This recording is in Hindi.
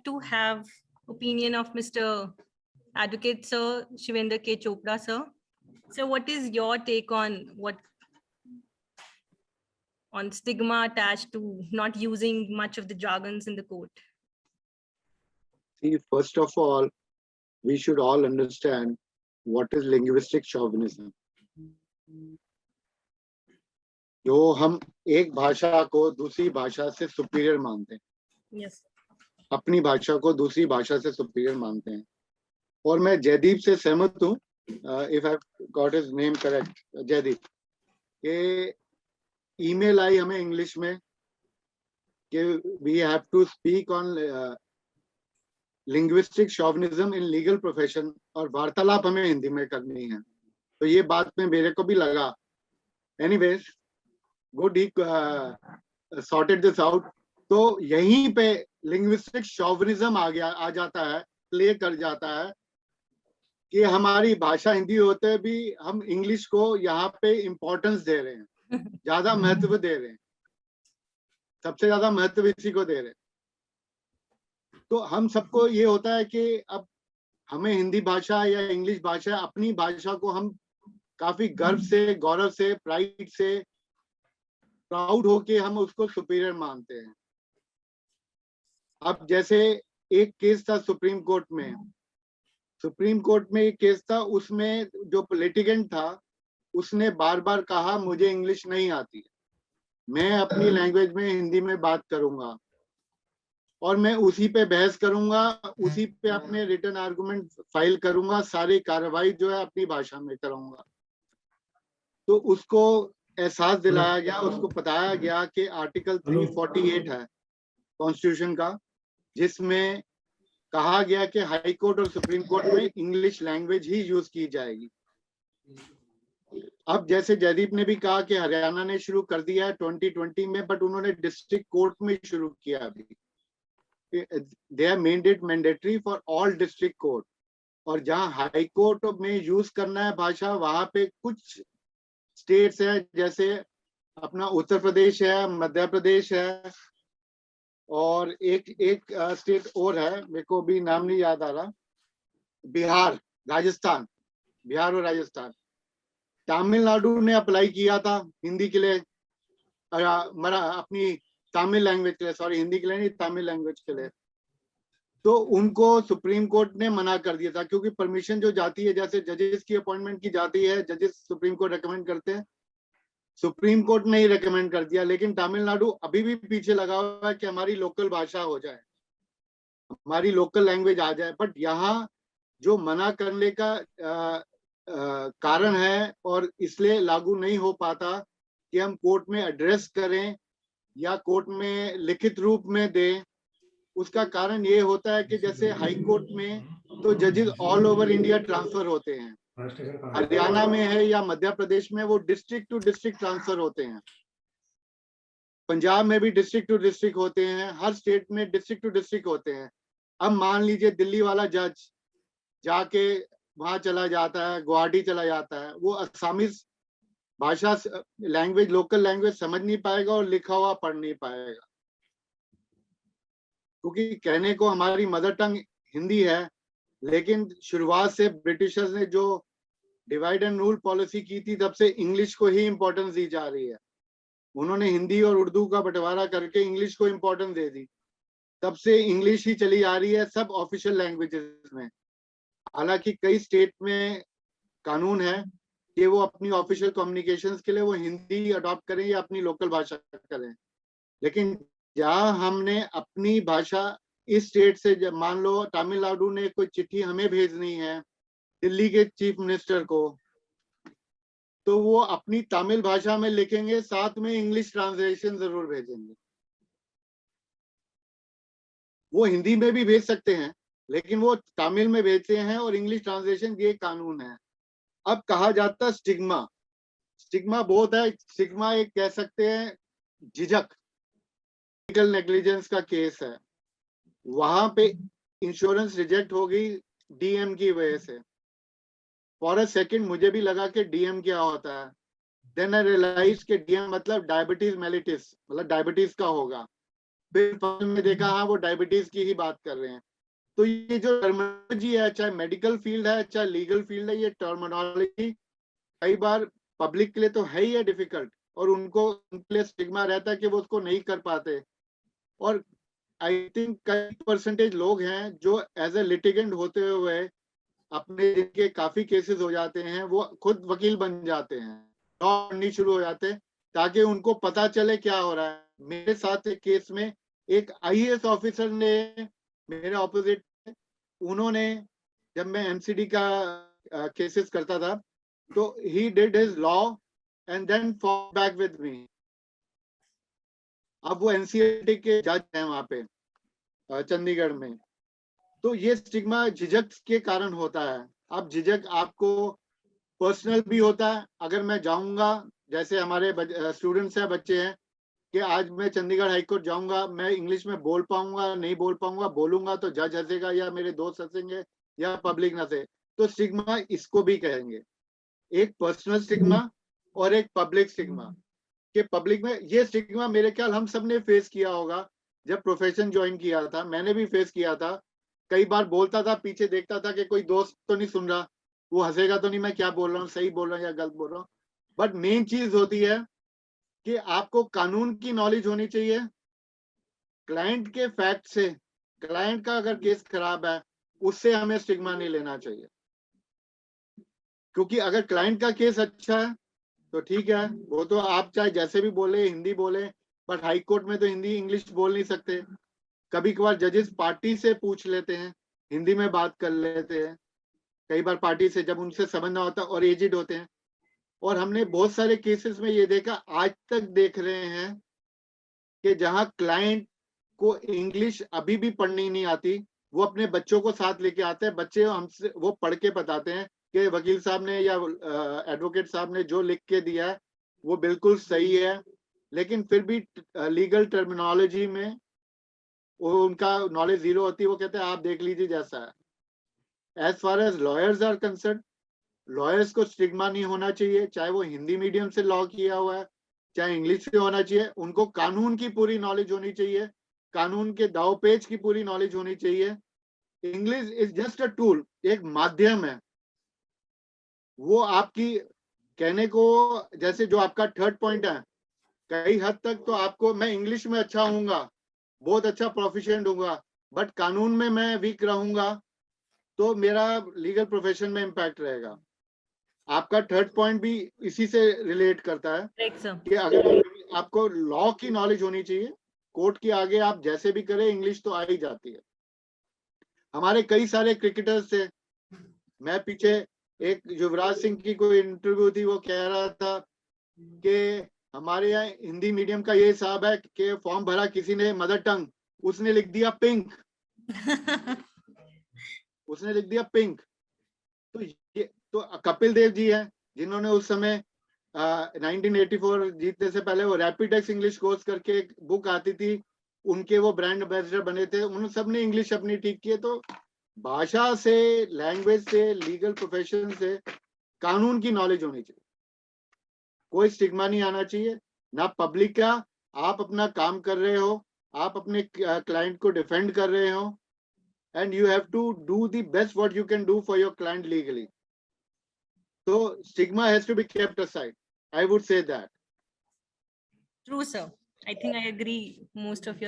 to have opinion of Mr. Advocate Sir Shivendra K. Chopra, sir. So what is your take on stigma attached to not using much of the jargons in the court? See, first of all, we should all understand what is linguistic chauvinism. जो हम एक भाषा को दूसरी भाषा से सुपीरियर मानते हैं, Yes. अपनी भाषा को दूसरी भाषा से सुपीरियर मानते हैं, और मैं जयदीप से सहमत हूँ, if I got his name correct, Jaideep, के ईमेल आई हमें इंग्लिश में कि we have to speak on linguistic chauvinism in legal profession, और वार्तालाप हमें हिंदी में करनी है. तो ये बात में मेरे को भी लगा. Anyways, good he sorted this out. तो यहीं पे लिंग्विस्टिक शॉविनिज्म आ जाता है, प्ले कर जाता है कि हमारी भाषा हिंदी होते भी हम इंग्लिश को यहाँ पे इम्पोर्टेंस दे रहे हैं, ज्यादा महत्व दे रहे हैं, सबसे ज्यादा महत्व इसी को दे रहे हैं. तो हम सबको ये होता है कि अब हमें हिंदी भाषा या इंग्लिश भाषा, अपनी भाषा को हम काफी गर्व से, गौरव से, प्राइड से, प्राउड होके हम उसको सुपीरियर मानते हैं. अब जैसे एक केस था सुप्रीम कोर्ट में एक केस था, उसमें जो लिटिगेंट था उसने बार बार कहा मुझे इंग्लिश नहीं आती, मैं अपनी लैंग्वेज में हिंदी में बात करूंगा और मैं उसी पे बहस करूंगा, उसी पे अपने रिटर्न आर्गुमेंट फाइल करूंगा, सारी कार्रवाई जो है अपनी भाषा में करूंगा. तो उसको एहसास दिलाया गया, उसको बताया गया कि आर्टिकल 348 है कॉन्स्टिट्यूशन का, जिसमें कहा गया कि हाई कोर्ट और सुप्रीम कोर्ट में इंग्लिश लैंग्वेज ही यूज की जाएगी. अब जैसे जयदीप ने भी कहा कि हरियाणा ने शुरू कर दिया है 2020 में, बट उन्होंने डिस्ट्रिक्ट कोर्ट में शुरू किया. अभी they have made it mandatory for all district court, और जहां हाई कोर्ट में यूज करना है भाषा, वहां पे कुछ स्टेट्स है, जैसे अपना उत्तर प्रदेश है, मध्य प्रदेश है, और एक स्टेट और है, मेरे को भी नाम नहीं याद आ रहा, बिहार और राजस्थान. तमिलनाडु ने अप्लाई किया था हिंदी के लिए, अपनी तमिल लैंग्वेज के लिए, सॉरी हिंदी के लिए नहीं, तमिल लैंग्वेज के लिए. तो उनको सुप्रीम कोर्ट ने मना कर दिया था, क्योंकि परमिशन जो जाती है, जैसे जजेस की अपॉइंटमेंट की जाती है, जजेस सुप्रीम कोर्ट रेकमेंड करते हैं, सुप्रीम कोर्ट ने ही रेकमेंड कर दिया. लेकिन तमिलनाडु अभी भी पीछे लगा हुआ है कि हमारी लोकल भाषा हो जाए, हमारी लोकल लैंग्वेज आ जाए. बट यहाँ जो मना करने का कारण है, और इसलिए लागू नहीं हो पाता कि हम कोर्ट में एड्रेस करें या कोर्ट में लिखित रूप में दें, उसका कारण ये होता है कि जैसे हाई कोर्ट में तो जजेस ऑल ओवर इंडिया ट्रांसफर होते हैं, हरियाणा में है या मध्य प्रदेश में वो डिस्ट्रिक्ट टू डिस्ट्रिक्ट ट्रांसफर होते हैं, पंजाब में भी डिस्ट्रिक्ट टू डिस्ट्रिक्ट होते हैं, हर स्टेट में डिस्ट्रिक्ट टू डिस्ट्रिक्ट होते हैं. अब मान लीजिए दिल्ली वाला जज जाके वहां चला जाता है, गुवाहाटी चला जाता है, वो असामीज भाषा लैंग्वेज, लोकल लैंग्वेज समझ नहीं पाएगा और लिखा हुआ पढ़ नहीं पाएगा, क्योंकि कहने को हमारी मदर टंग हिंदी है, लेकिन शुरुआत से ब्रिटिशर्स ने जो डिवाइड एंड रूल पॉलिसी की थी, तब से इंग्लिश को ही इंपॉर्टेंस दी जा रही है. उन्होंने हिंदी और उर्दू का बंटवारा करके इंग्लिश को इंपॉर्टेंस दे दी, तब से इंग्लिश ही चली आ रही है सब ऑफिशियल लैंग्वेजेस में. हालांकि कई स्टेट में कानून है कि वो अपनी ऑफिशियल कम्युनिकेशंस के लिए वो हिंदी अडॉप्ट करें या अपनी लोकल भाषा करें, लेकिन जहाँ हमने अपनी भाषा इस स्टेट से, जब मान लो तमिलनाडु ने कोई चिट्ठी हमें भेजनी है दिल्ली के चीफ मिनिस्टर को, तो वो अपनी तमिल भाषा में लिखेंगे, साथ में इंग्लिश ट्रांसलेशन जरूर भेजेंगे. वो हिंदी में भी भेज सकते हैं, लेकिन वो तमिल में भेजते हैं और इंग्लिश ट्रांसलेशन, ये कानून है. अब कहा जाता है स्टिग्मा बहुत है. स्टिग्मा एक कह सकते हैं झिझक, मेडिकल नेग्लिजेंस का केस है, वहां पे इंश्योरेंस रिजेक्ट हो गई डीएम की वजह से. फॉर अ सेकंड मुझे भी लगा कि डीएम क्या होता है, देन आई रियलाइज कि डीएम मतलब डायबिटीज मेलिटिस, मतलब डायबिटीज का होगा. फिर फाइल में देखा हाँ वो डायबिटीज की ही बात कर रहे हैं। तो ये जो टर्मिनोलॉजी है, चाहे मेडिकल फील्ड है चाहे लीगल फील्ड है, ये टर्मिनोलॉजी कई बार पब्लिक के लिए तो है ही है डिफिकल्ट, और उनके लिए स्टिग्मा रहता है कि वो उसको नहीं कर पाते। और आई थिंक कई परसेंटेज लोग हैं जो एज ए लिटिगेंट होते हुए अपने जिनके काफी केसेस हो जाते हैं, वो खुद वकील बन जाते हैं, लॉ पढ़नी शुरू हो जाते हैं ताकि उनको पता चले क्या हो रहा है। मेरे साथ एक केस में एक आईएएस ऑफिसर ने मेरे ऑपोजिट, उन्होंने, जब मैं एमसीडी का केसेस करता था, तो he did his law and then fall back with me. अब वो एनसीएलटी के जज हैं वहां पे चंडीगढ़ में। तो ये स्टिग्मा झिझक के कारण होता है। अब झिझक आपको पर्सनल भी होता है। अगर मैं जाऊंगा, जैसे हमारे स्टूडेंट्स हैं, बच्चे हैं, कि आज मैं चंडीगढ़ हाईकोर्ट जाऊंगा, मैं इंग्लिश में बोल पाऊंगा नहीं बोल पाऊंगा, बोलूंगा तो जज हंसेगा या मेरे दोस्त हंसेंगे या पब्लिक हंसे, तो स्टिग्मा इसको भी कहेंगे। एक पर्सनल स्टिग्मा और एक पब्लिक स्टिग्मा। कि पब्लिक में ये स्टिग्मा मेरे ख्याल हम सब ने फेस किया होगा। जब प्रोफेशन ज्वाइन किया था मैंने भी फेस किया था। कई बार बोलता था, पीछे देखता था कि कोई दोस्त तो नहीं सुन रहा, वो हंसेगा तो नहीं मैं क्या बोल रहा हूँ, सही बोल रहा हूँ या गलत बोल रहा हूँ। बट मेन चीज होती है कि आपको कानून की नॉलेज होनी चाहिए। क्लाइंट के फैक्ट से, क्लाइंट का अगर केस खराब है उससे हमें स्टिग्मा नहीं लेना चाहिए। क्योंकि अगर क्लाइंट का केस अच्छा है तो ठीक है, वो तो आप चाहे जैसे भी बोले, हिंदी बोले, बट हाई कोर्ट में तो हिंदी इंग्लिश बोल नहीं सकते। कभी कभार जजेस पार्टी से पूछ लेते हैं, हिंदी में बात कर लेते हैं कई बार पार्टी से, जब उनसे समझना होता है और एजिड होते हैं। और हमने बहुत सारे केसेस में ये देखा, आज तक देख रहे हैं, कि जहां क्लाइंट को इंग्लिश अभी भी पढ़नी नहीं आती, वो अपने बच्चों को साथ लेके आते हैं, बच्चे हमसे वो पढ़ के बताते हैं कि वकील साहब ने या एडवोकेट साहब ने जो लिख के दिया है वो बिल्कुल सही है। लेकिन फिर भी लीगल टर्मिनोलॉजी में वो उनका नॉलेज जीरो होती है, वो कहते हैं आप देख लीजिए जैसा है। As far as lawyers are concerned, lawyers को स्टिग्मा नहीं होना चाहिए, चाहे वो हिंदी मीडियम से लॉ किया हुआ है चाहे इंग्लिश से होना चाहिए। उनको कानून की पूरी नॉलेज होनी चाहिए, कानून के दाव पेच की पूरी नॉलेज होनी चाहिए। English is just a tool, एक माध्यम है। वो आपकी कहने को, जैसे जो आपका थर्ड पॉइंट है, कई हद तक तो आपको, मैं इंग्लिश में अच्छा हूँगा, बहुत अच्छा प्रोफिशिएंट हूँगा, बट कानून में मैं वीक रहूंगा तो मेरा लीगल प्रोफेशन में इम्पैक्ट रहेगा। आपका थर्ड पॉइंट भी इसी से रिलेट करता है Correct, sir. कि अगर आपको लॉ की नॉलेज होनी चाहिए, कोर्ट के आगे आप जैसे भी करें इंग्लिश तो आ ही जाती है। हमारे कई सारे क्रिकेटर्स थे, मैं पीछे एक युवराज सिंह की कोई इंटरव्यू थी, वो कह रहा था कि हमारे यहाँ हिंदी मीडियम का ये हिसाब है कि फॉर्म भरा किसी ने मदर टंग, उसने लिख दिया पिंक, उसने लिख दिया पिंक। तो ये तो कपिल देव जी हैं जिन्होंने उस समय 1984 जीतने से पहले वो रैपिडेक्स इंग्लिश कोर्स करके एक बुक आती थी, उनके वो ब्रांड एम्बेसडर बने थे, उन सब ने इंग्लिश अपनी ठीक की है। तो भाषा से, लैंग्वेज से, लीगल प्रोफेशन से कानून की नॉलेज होनी चाहिए। कोई स्टिग्मा नहीं आना चाहिए, ना पब्लिक का। आप अपना काम कर रहे हो, आप अपने क्लाइंट को डिफेंड कर रहे हो, and you have to do the best what you can do for your client legally. So stigma has to be kept aside. I would say that. True, sir. I think I agree most of your